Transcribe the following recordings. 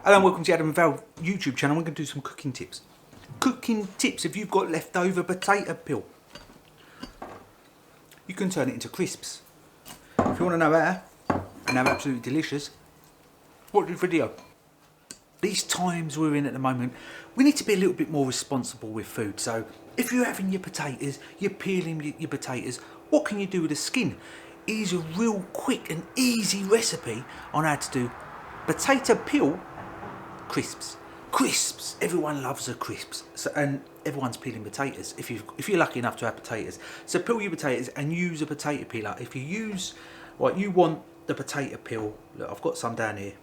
Hello and welcome to Adam and Val YouTube channel. We're going to do some cooking tips. Cooking tips if you've got leftover potato peel. You can turn it into crisps. If you want to know how, and they're absolutely delicious, watch the video. These times we're in at the moment, we need to be a little bit more responsible with food. So if you're having your potatoes, you're peeling your potatoes, what can you do with the skin? Here's a real quick and easy recipe on how to do potato peel crisps. Crisps, everyone loves a crisps. So, and everyone's peeling potatoes if you're lucky enough to have potatoes. So peel your potatoes and use a potato peeler. If you use, right, you want the potato peel, look, I've got some down here.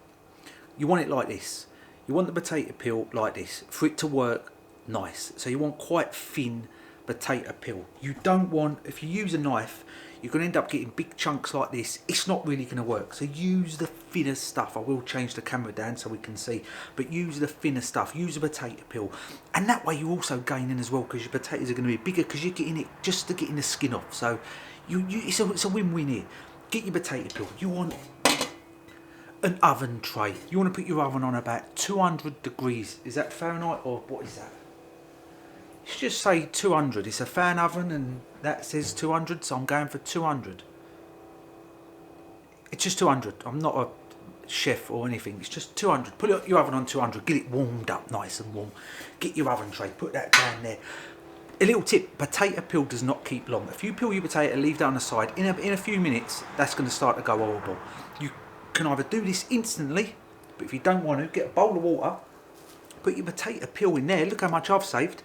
You want it like this. You want the potato peel like this for it to work nice. So you want quite thin potato peel. You don't want, if you use a knife, you're going to end up getting big chunks like this. It's not really going to work. So use the thinner stuff. I will change the camera down so we can see. But use the thinner stuff. Use a potato peel. And that way you're also gaining as well, because your potatoes are going to be bigger because you're getting it just to getting the skin off. So it's a win-win here. Get your potato peel. You want an oven tray. You want to put your oven on about 200 degrees. Is that Fahrenheit or what is that? Let's just say 200. It's a fan oven and that says 200, so I'm going for 200. It's just 200. I'm not a chef or anything. It's just 200. Put your oven on 200. Get it warmed up nice and warm. Get your oven tray. Put that down there. A little tip, potato peel does not keep long. If you peel your potato, leave that on the side, in a few minutes, that's going to start to go horrible. You can either do this instantly, but if you don't want to, get a bowl of water, put your potato peel in there. Look how much I've saved.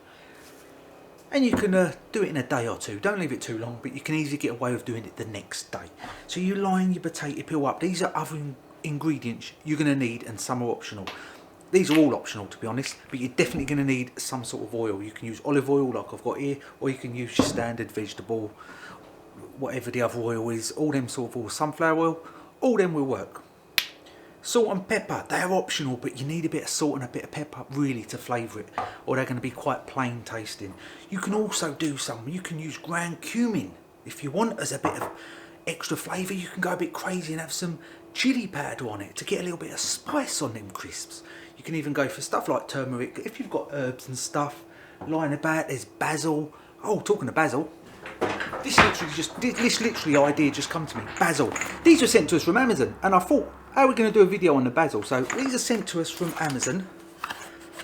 And you can do it in a day or two. Don't leave it too long, but you can easily get away with doing it the next day. So you line your potato peel up. These are other ingredients you're going to need, and some are optional. These are all optional, to be honest, but you're definitely going to need some sort of oil. You can use olive oil like I've got here, or you can use your standard vegetable, whatever the other oil is, all them sort of oil, sunflower oil, all them will work. Salt and pepper, they're optional, but you need a bit of salt and a bit of pepper really to flavour it, or they're going to be quite plain tasting. You can also do you can use ground cumin if you want as a bit of extra flavour. You can go a bit crazy and have some chilli powder on it to get a little bit of spice on them crisps. You can even go for stuff like turmeric. If you've got herbs and stuff lying about, there's basil. Oh, talking of basil, this literally idea just come to me. Basil. These were sent to us from Amazon, and I thought, how are we going to do a video on the basil? So these are sent to us from Amazon.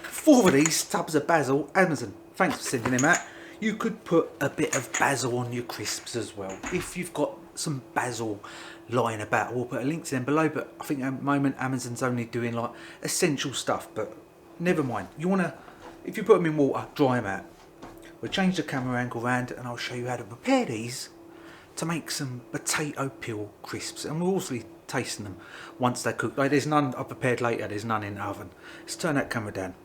4 of these tubs of basil, Amazon. Thanks for sending them out. You could put a bit of basil on your crisps as well. If you've got some basil lying about, we'll put a link to them below. But I think at the moment Amazon's only doing like essential stuff. But never mind. You want to, if you put them in water, dry them out. We'll change the camera angle around and I'll show you how to prepare these to make some potato peel crisps. And we'll also be tasting them once they're cooked. Like, there's none I prepared later, there's none in the oven. Let's turn that camera down.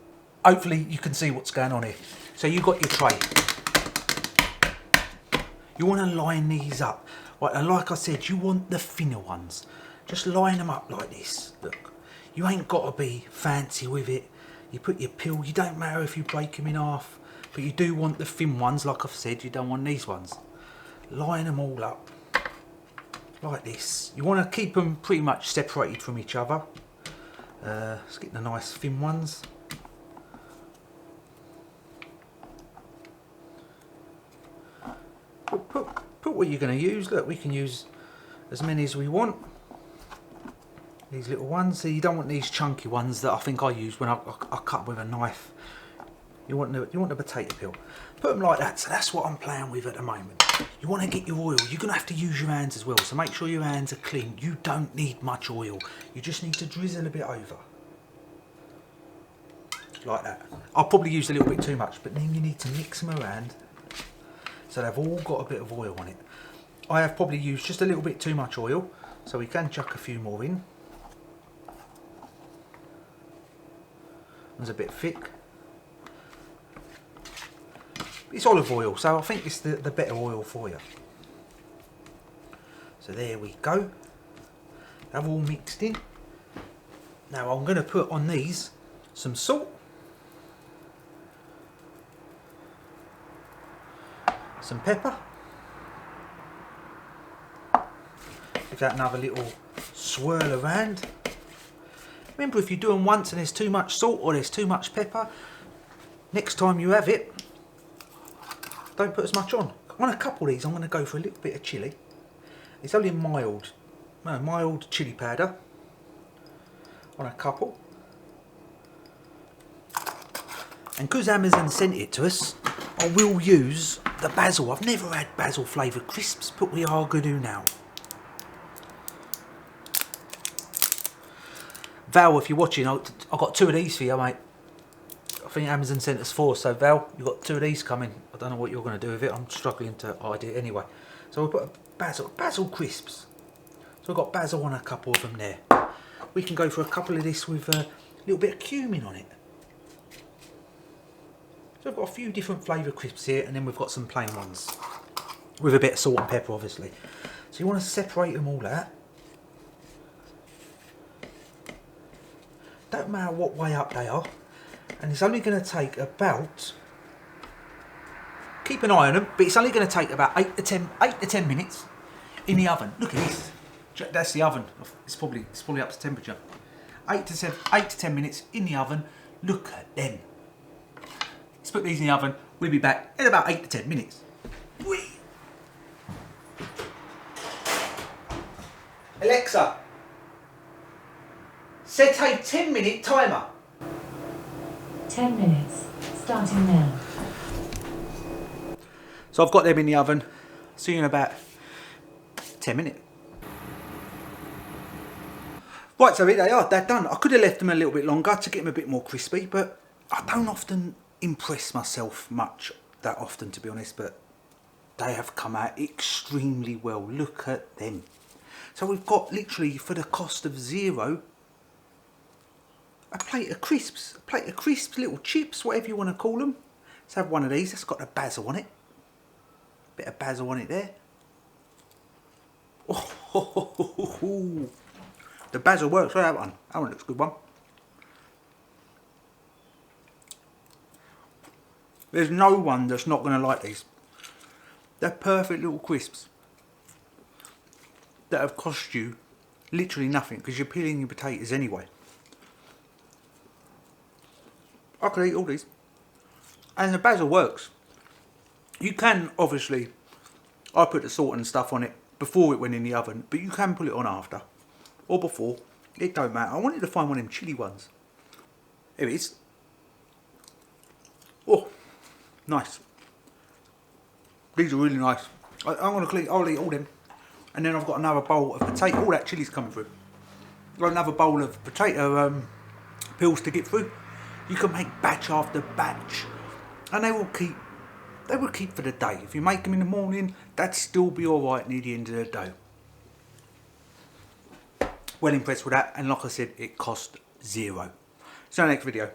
Hopefully you can see what's going on here. So you've got your tray. You want to line these up. Right, and like I said, you want the thinner ones. Just line them up like this. Look, you ain't got to be fancy with it. You put your peel, you don't matter if you break them in half, but you do want the thin ones, like I've said, you don't want these ones. Line them all up like this. You want to keep them pretty much separated from each other. Let's get the nice thin ones. Put what you're going to use. Look, we can use as many as we want. These little ones. So you don't want these chunky ones that I think I used when I cut with a knife. You want the potato peel. Put them like that. So that's what I'm playing with at the moment. You want to get your oil. You're going to have to use your hands as well. So make sure your hands are clean. You don't need much oil. You just need to drizzle a bit over. Like that. I'll probably use a little bit too much, but then you need to mix them around so they've all got a bit of oil on it. I have probably used just a little bit too much oil, so we can chuck a few more in. It's a bit thick. It's olive oil, so I think it's the better oil for you. So there we go. They've all mixed in. Now I'm going to put on these some salt, some pepper, give that another little swirl around, Remember, if you do them once and there's too much salt or there's too much pepper, next time you have it, don't put as much on. On a couple of these, I'm going to go for a little bit of chilli. It's only a mild chilli powder on a couple. And because Amazon sent it to us, I will use the basil. I've never had basil flavoured crisps, but we are going to now. Val, if you're watching, I've got 2 of these for you, mate. I think Amazon sent us 4, so Val, you've got 2 of these coming. I don't know what you're going to do with it. I'm struggling to hide it anyway. So we'll put a basil crisps. So I've got basil on a couple of them there. We can go for a couple of this with a little bit of cumin on it. So I've got a few different flavour crisps here, and then we've got some plain ones with a bit of salt and pepper, obviously. So you want to separate them all out. Don't matter what way up they are, and it's only going to take about, keep an eye on them, but it's only going to take about 8 to 10 minutes in the oven. Look at this. That's the oven. It's probably up to temperature. 8 to 10 minutes in the oven. Look at them. Let's put these in the oven. We'll be back in about 8 to 10 minutes. Whee! Alexa, set a 10-minute timer. 10 minutes, starting now. So I've got them in the oven. See you in about 10 minutes. Right, so here they are, they're done. I could have left them a little bit longer to get them a bit more crispy, but I don't often impress myself much that often, to be honest, but they have come out extremely well. Look at them. So we've got literally, for the cost of €0, a plate of crisps, little chips, whatever you want to call them. Let's have one of these. That's got the basil on it. Bit of basil on it there. Oh, the basil works for that one. That one looks a good one. There's no one that's not going to like these. They're perfect little crisps that have cost you literally nothing, because you're peeling your potatoes anyway. I could eat all these. And the basil works. You can, obviously, I put the salt and stuff on it before it went in the oven, but you can put it on after or before. It don't matter. I wanted to find one of them chilli ones. Here it is. Oh, nice. These are really nice. I'll eat all them. And then I've got another bowl of potato. All that chilli's coming through. I've got another bowl of potato peels to get through. You can make batch after batch, and they will keep for the day. If you make them in the morning, that'd still be alright near the end of the day. Well impressed with that, and like I said, it cost €0. See you in the next video.